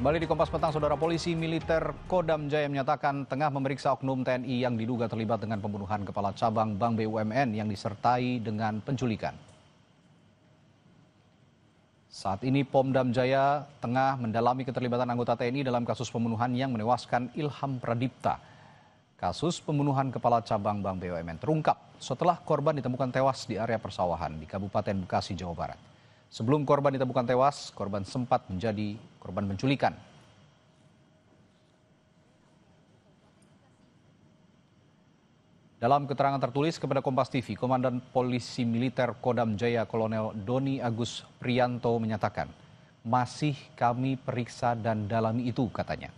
Kembali di Kompas Petang, Saudara. Polisi militer Kodam Jaya menyatakan tengah memeriksa oknum TNI yang diduga terlibat dengan pembunuhan Kepala Cabang Bank BUMN yang disertai dengan penculikan. Saat ini Pomdam Jaya tengah mendalami keterlibatan anggota TNI dalam kasus pembunuhan yang menewaskan Ilham Pradipta. Kasus pembunuhan Kepala Cabang Bank BUMN terungkap setelah korban ditemukan tewas di area persawahan di Kabupaten Bekasi, Jawa Barat. Sebelum korban ditemukan tewas, korban sempat menjadi korban penculikan. Dalam keterangan tertulis kepada Kompas TV, Komandan Polisi Militer Kodam Jaya Kolonel Doni Agus Priyanto menyatakan, masih kami periksa dan dalami itu, katanya.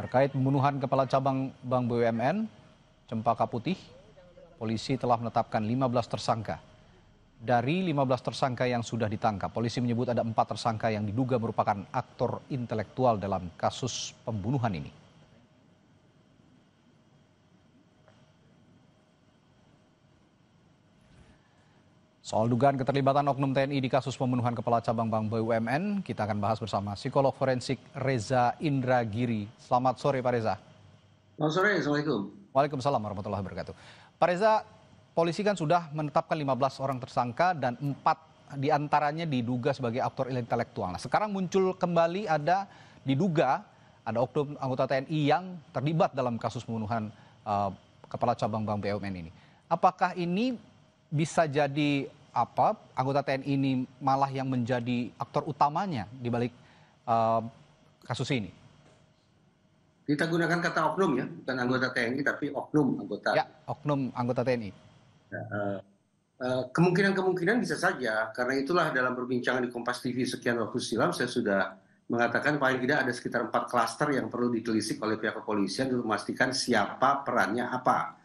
Terkait pembunuhan Kepala Cabang Bank BUMN, Cempaka Putih, polisi telah menetapkan 15 tersangka. Dari 15 tersangka yang sudah ditangkap, polisi menyebut ada 4 tersangka yang diduga merupakan aktor intelektual dalam kasus pembunuhan ini. Soal dugaan keterlibatan oknum TNI di kasus pembunuhan Kepala Cabang Bank BUMN, kita akan bahas bersama psikolog forensik Reza Indragiri. Selamat sore, Pak Reza. Selamat sore, Assalamualaikum. Waalaikumsalam warahmatullahi wabarakatuh. Pak Reza, polisi kan sudah menetapkan 15 orang tersangka dan 4 diantaranya diduga sebagai aktor intelektual. Nah, sekarang muncul kembali diduga ada oknum anggota TNI yang terlibat dalam kasus pembunuhan Kepala Cabang Bank BUMN ini. Apakah ini bisa jadi anggota TNI ini malah yang menjadi aktor utamanya di balik kasus ini? Kita gunakan kata oknum ya, bukan anggota TNI tapi oknum anggota. Ya, oknum anggota TNI. Kemungkinan bisa saja, karena itulah dalam perbincangan di Kompas TV sekian waktu silam saya sudah mengatakan paling tidak ada sekitar 4 klaster yang perlu ditelisik oleh pihak kepolisian untuk memastikan siapa perannya apa.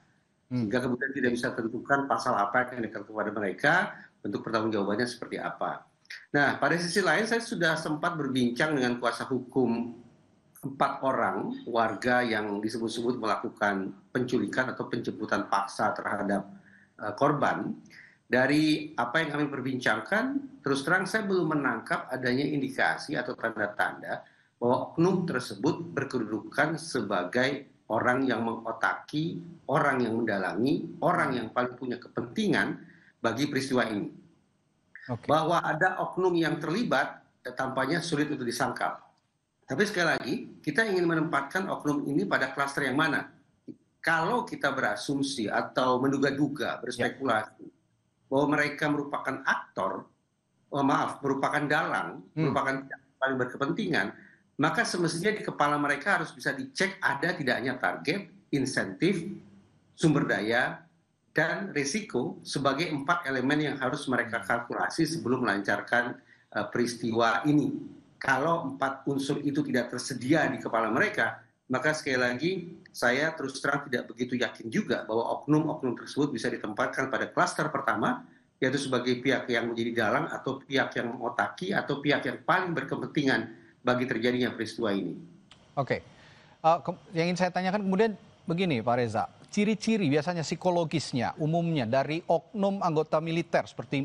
Sehingga kemudian tidak bisa tentukan pasal apa yang dikenakan kepada mereka, bentuk pertanggungjawabannya seperti apa. Nah, pada sisi lain saya sudah sempat berbincang dengan kuasa hukum 4 orang warga yang disebut-sebut melakukan penculikan atau penjemputan paksa terhadap korban. Dari apa yang kami perbincangkan, terus terang saya belum menangkap adanya indikasi atau tanda-tanda bahwa oknum tersebut berkedudukan sebagai orang yang mengotaki, orang yang mendalami, orang yang paling punya kepentingan bagi peristiwa ini. Okay. Bahwa ada oknum yang terlibat, tampaknya sulit untuk disangkal. Tapi sekali lagi, kita ingin menempatkan oknum ini pada klaster yang mana. Kalau kita berasumsi atau menduga-duga, berspekulasi, bahwa mereka merupakan aktor, merupakan dalang, merupakan paling berkepentingan, maka semestinya di kepala mereka harus bisa dicek ada tidaknya target, insentif, sumber daya, dan risiko sebagai 4 elemen yang harus mereka kalkulasi sebelum melancarkan peristiwa ini. Kalau 4 unsur itu tidak tersedia di kepala mereka, maka sekali lagi saya terus terang tidak begitu yakin juga bahwa oknum-oknum tersebut bisa ditempatkan pada klaster pertama, yaitu sebagai pihak yang menjadi dalang atau pihak yang mengotaki atau pihak yang paling berkepentingan bagi terjadinya peristiwa ini. Oke, yang ingin saya tanyakan kemudian begini Pak Reza, ciri-ciri biasanya psikologisnya umumnya dari oknum anggota militer seperti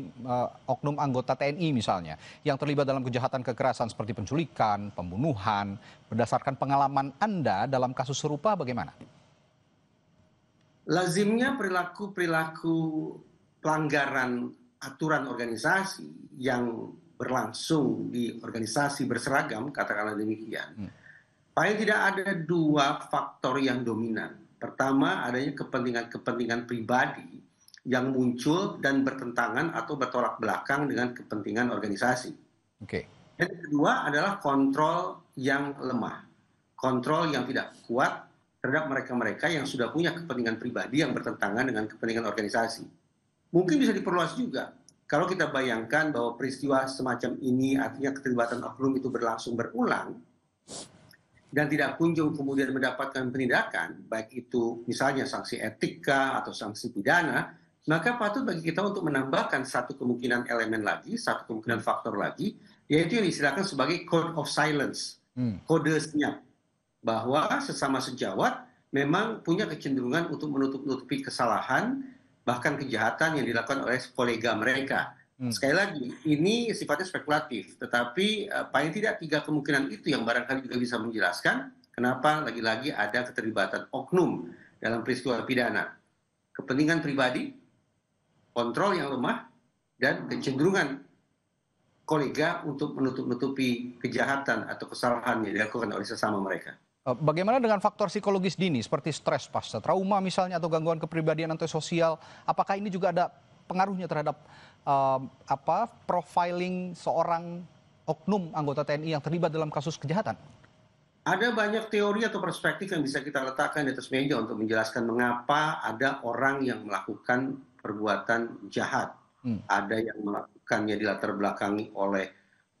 oknum anggota TNI misalnya yang terlibat dalam kejahatan kekerasan seperti penculikan, pembunuhan, berdasarkan pengalaman Anda dalam kasus serupa bagaimana? Lazimnya perilaku pelanggaran aturan organisasi yang berlangsung di organisasi berseragam, katakanlah demikian. Paling tidak ada 2 faktor yang dominan. Pertama, adanya kepentingan-kepentingan pribadi yang muncul dan bertentangan atau bertolak belakang dengan kepentingan organisasi. Okay. Dan kedua adalah kontrol yang lemah. Kontrol yang tidak kuat terhadap mereka-mereka yang sudah punya kepentingan pribadi yang bertentangan dengan kepentingan organisasi. Mungkin bisa diperluas juga. Kalau kita bayangkan bahwa peristiwa semacam ini artinya keterlibatan oknum itu berlangsung berulang, dan tidak kunjung kemudian mendapatkan penindakan, baik itu misalnya sanksi etika atau sanksi pidana, maka patut bagi kita untuk menambahkan satu kemungkinan elemen lagi, satu kemungkinan faktor lagi, yaitu yang disediakan sebagai code of silence, kode senyap, bahwa sesama sejawat memang punya kecenderungan untuk menutup-nutupi kesalahan, bahkan kejahatan yang dilakukan oleh kolega mereka. Sekali lagi, ini sifatnya spekulatif, tetapi paling tidak 3 kemungkinan itu yang barangkali juga bisa menjelaskan kenapa lagi-lagi ada keterlibatan oknum dalam peristiwa pidana. Kepentingan pribadi, kontrol yang lemah, dan kecenderungan kolega untuk menutup-nutupi kejahatan atau kesalahan yang dilakukan oleh sesama mereka. Bagaimana dengan faktor psikologis dini seperti stres pasca trauma misalnya atau gangguan kepribadian antisosial? Apakah ini juga ada pengaruhnya terhadap profiling seorang oknum anggota TNI yang terlibat dalam kasus kejahatan? Ada banyak teori atau perspektif yang bisa kita letakkan di atas meja untuk menjelaskan mengapa ada orang yang melakukan perbuatan jahat. Ada yang melakukannya dilatar belakangi oleh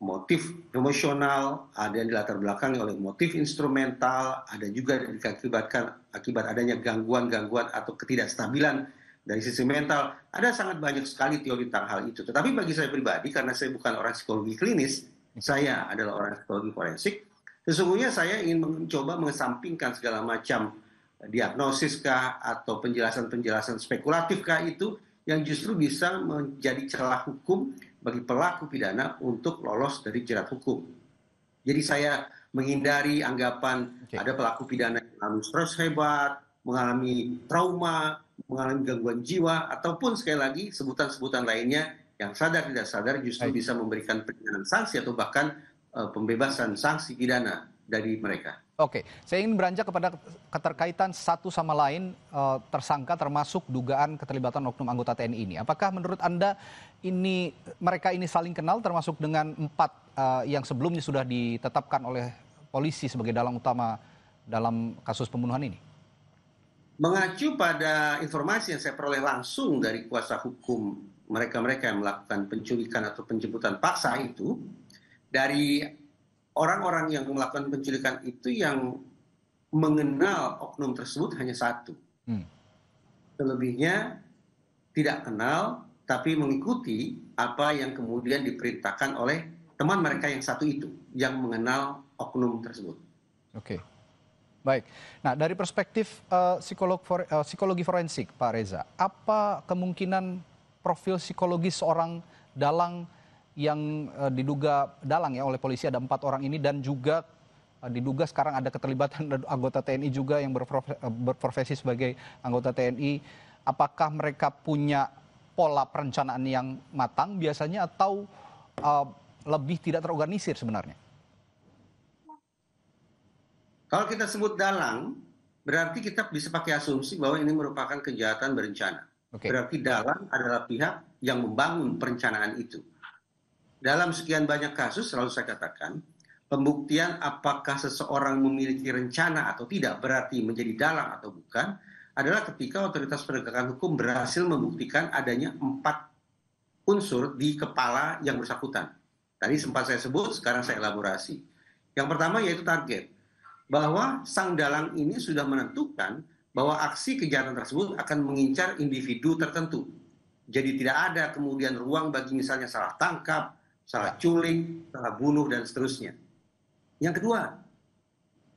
motif emosional, ada yang dilatar belakangi oleh motif instrumental, ada juga yang diakibatkan akibat adanya gangguan-gangguan atau ketidakstabilan dari sisi mental. Ada sangat banyak sekali teori tentang hal itu. Tetapi bagi saya pribadi, karena saya bukan orang psikologi klinis, saya adalah orang psikologi forensik, sesungguhnya saya ingin mencoba mengesampingkan segala macam diagnosis kah atau penjelasan-penjelasan spekulatif kah itu yang justru bisa menjadi celah hukum bagi pelaku pidana untuk lolos dari jerat hukum. Jadi saya menghindari anggapan ada pelaku pidana yang mengalami stres hebat, mengalami trauma, mengalami gangguan jiwa, ataupun sekali lagi sebutan-sebutan lainnya yang sadar tidak sadar justru bisa memberikan peringanan sanksi atau bahkan pembebasan sanksi pidana dari mereka. Oke, saya ingin beranjak kepada keterkaitan satu sama lain tersangka termasuk dugaan keterlibatan oknum anggota TNI ini. Apakah menurut Anda mereka ini saling kenal termasuk dengan 4 yang sebelumnya sudah ditetapkan oleh polisi sebagai dalang utama dalam kasus pembunuhan ini? Mengacu pada informasi yang saya peroleh langsung dari kuasa hukum mereka-mereka yang melakukan penculikan atau penjemputan paksa itu, dari orang-orang yang melakukan penculikan itu yang mengenal oknum tersebut hanya 1. Selebihnya tidak kenal, tapi mengikuti apa yang kemudian diperintahkan oleh teman mereka yang 1 itu, yang mengenal oknum tersebut. Oke, baik. Nah, dari perspektif psikologi forensik, Pak Reza, apa kemungkinan profil psikologis seorang dalang yang diduga dalang ya oleh polisi, ada 4 orang ini, dan juga diduga sekarang ada keterlibatan anggota TNI juga yang berprofesi sebagai anggota TNI. Apakah mereka punya pola perencanaan yang matang biasanya atau lebih tidak terorganisir sebenarnya? Kalau kita sebut dalang, berarti kita bisa pakai asumsi bahwa ini merupakan kejahatan berencana. Berarti dalang adalah pihak yang membangun perencanaan itu. Dalam sekian banyak kasus, selalu saya katakan, pembuktian apakah seseorang memiliki rencana atau tidak, berarti menjadi dalang atau bukan, adalah ketika otoritas penegakan hukum berhasil membuktikan adanya 4 unsur di kepala yang bersangkutan. Tadi sempat saya sebut, sekarang saya elaborasi. Yang pertama yaitu target. Bahwa sang dalang ini sudah menentukan bahwa aksi kejahatan tersebut akan mengincar individu tertentu. Jadi tidak ada kemudian ruang bagi misalnya salah tangkap, salah culik, salah bunuh, dan seterusnya. Yang kedua,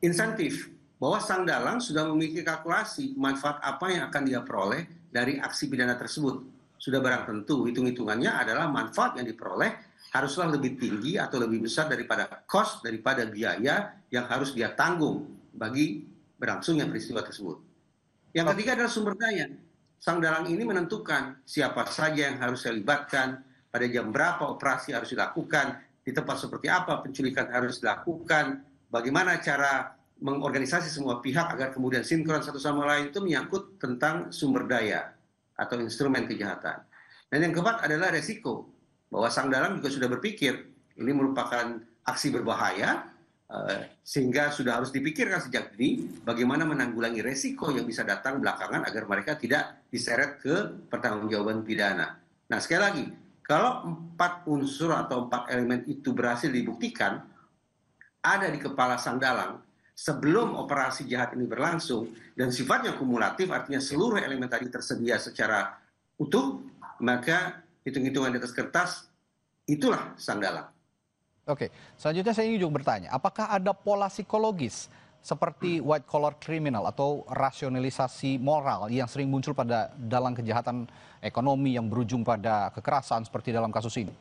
insentif. Bahwa sang dalang sudah memiliki kalkulasi manfaat apa yang akan dia peroleh dari aksi pidana tersebut. Sudah barang tentu, hitung-hitungannya adalah manfaat yang diperoleh haruslah lebih tinggi atau lebih besar daripada cost, daripada biaya yang harus dia tanggung bagi berlangsungnya peristiwa tersebut. Yang ketiga adalah sumber daya. Sang dalang ini menentukan siapa saja yang harus saya libatkan, pada jam berapa operasi harus dilakukan, di tempat seperti apa penculikan harus dilakukan, bagaimana cara mengorganisasi semua pihak agar kemudian sinkron satu sama lain. Itu menyangkut tentang sumber daya atau instrumen kejahatan. Dan yang keempat adalah resiko, bahwa sang dalang juga sudah berpikir ini merupakan aksi berbahaya, sehingga sudah harus dipikirkan sejak dini bagaimana menanggulangi resiko yang bisa datang belakangan agar mereka tidak diseret ke pertanggungjawaban pidana. Nah, sekali lagi, kalau 4 unsur atau 4 elemen itu berhasil dibuktikan ada di kepala sang dalang sebelum operasi jahat ini berlangsung dan sifatnya kumulatif, artinya seluruh elemen tadi tersedia secara utuh, maka hitung-hitungan di atas kertas itulah sang dalang. Oke, selanjutnya saya ingin juga bertanya, apakah ada pola psikologis seperti white collar criminal atau rasionalisasi moral yang sering muncul pada dalam kejahatan ekonomi yang berujung pada kekerasan seperti dalam kasus ini?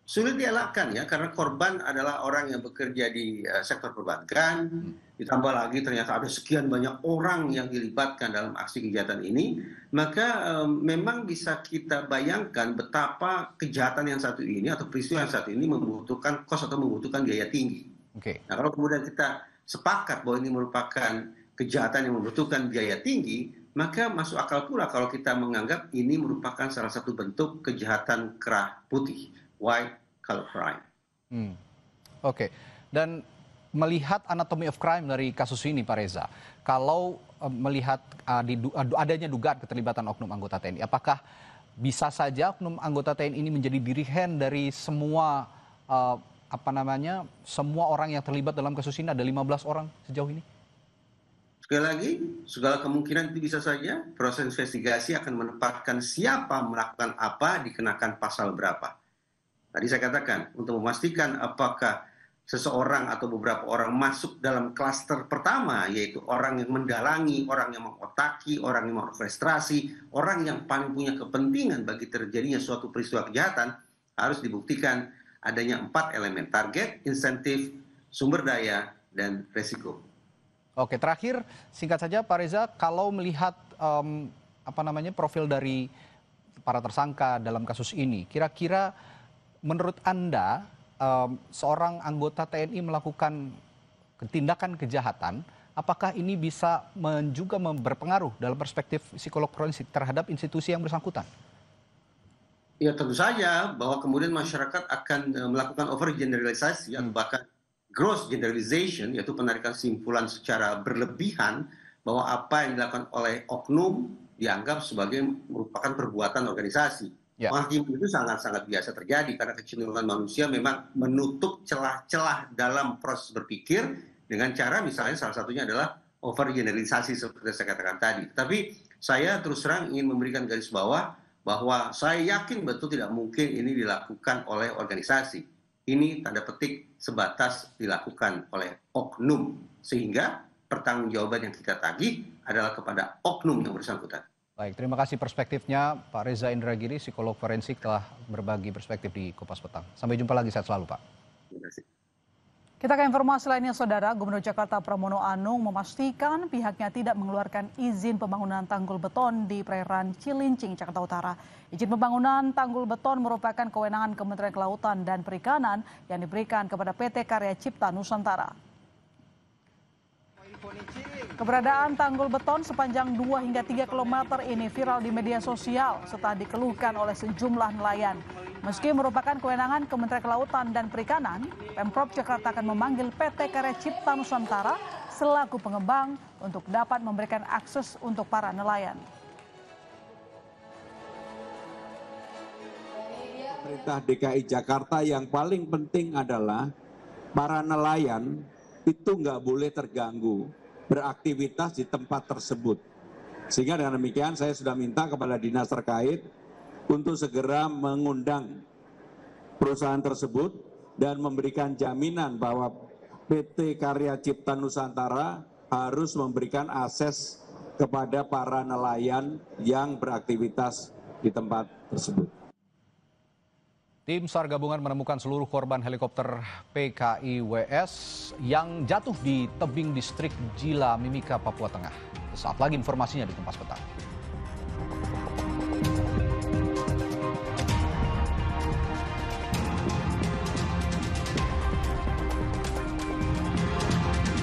Sulit dielakkan ya, karena korban adalah orang yang bekerja di sektor perbankan, ditambah lagi ternyata ada sekian banyak orang yang dilibatkan dalam aksi kejahatan ini, maka memang bisa kita bayangkan betapa kejahatan yang satu ini atau peristiwa yang satu ini membutuhkan kos atau membutuhkan biaya tinggi. Nah, kalau kemudian kita sepakat bahwa ini merupakan kejahatan yang membutuhkan biaya tinggi, maka masuk akal pula kalau kita menganggap ini merupakan salah satu bentuk kejahatan kerah putih. White collar crime. Oke. Dan melihat anatomy of crime dari kasus ini, Pak Reza, kalau melihat adanya dugaan keterlibatan oknum anggota TNI, apakah bisa saja oknum anggota TNI ini menjadi dirigen dari semua semua orang yang terlibat dalam kasus ini? Ada 15 orang sejauh ini. Sekali lagi, segala kemungkinan itu bisa saja. Proses investigasi akan menempatkan siapa melakukan apa, dikenakan pasal berapa. Tadi saya katakan, untuk memastikan apakah seseorang atau beberapa orang masuk dalam klaster pertama, yaitu orang yang mendalangi, orang yang mengotaki, orang yang mengorkestrasi, orang yang paling punya kepentingan bagi terjadinya suatu peristiwa kejahatan, harus dibuktikan adanya 4 elemen: target, insentif, sumber daya, dan resiko. Oke, terakhir singkat saja Pak Reza, kalau melihat profil dari para tersangka dalam kasus ini, kira-kira menurut Anda, seorang anggota TNI melakukan tindakan kejahatan, apakah ini bisa juga berpengaruh dalam perspektif psikolog forensik terhadap institusi yang bersangkutan? Ya tentu saja bahwa kemudian masyarakat akan melakukan overgeneralisasi atau bahkan gross generalization, yaitu penarikan simpulan secara berlebihan bahwa apa yang dilakukan oleh oknum dianggap sebagai merupakan perbuatan organisasi. Menghakimi itu sangat-sangat biasa terjadi karena kecenderungan manusia memang menutup celah-celah dalam proses berpikir dengan cara misalnya salah satunya adalah overgeneralisasi seperti saya katakan tadi. Tapi saya terus terang ingin memberikan garis bawah bahwa saya yakin betul tidak mungkin ini dilakukan oleh organisasi. Ini tanda petik sebatas dilakukan oleh oknum, sehingga pertanggungjawaban yang kita tagih adalah kepada oknum yang bersangkutan. Baik, terima kasih perspektifnya Pak Reza Indragiri, psikolog forensik, telah berbagi perspektif di Kompas Petang. Sampai jumpa lagi, sehat selalu Pak. Terima kasih. Kita ke informasi lainnya, Saudara. Gubernur Jakarta Pramono Anung memastikan pihaknya tidak mengeluarkan izin pembangunan tanggul beton di perairan Cilincing, Jakarta Utara. Izin pembangunan tanggul beton merupakan kewenangan Kementerian Kelautan dan Perikanan yang diberikan kepada PT Karya Cipta Nusantara. Keberadaan tanggul beton sepanjang 2 hingga 3 km ini viral di media sosial setelah dikeluhkan oleh sejumlah nelayan. Meski merupakan kewenangan Kementerian Kelautan dan Perikanan, Pemprov Jakarta akan memanggil PT Karya Cipta Nusantara selaku pengembang untuk dapat memberikan akses untuk para nelayan. Pemerintah DKI Jakarta yang paling penting adalah para nelayan itu nggak boleh terganggu beraktivitas di tempat tersebut. Sehingga dengan demikian saya sudah minta kepada dinas terkait untuk segera mengundang perusahaan tersebut dan memberikan jaminan bahwa PT Karya Cipta Nusantara harus memberikan akses kepada para nelayan yang beraktivitas di tempat tersebut. Tim SAR gabungan menemukan seluruh korban helikopter PKIWS yang jatuh di tebing distrik Jila Mimika, Papua Tengah. Saat lagi informasinya di Kompas Petang.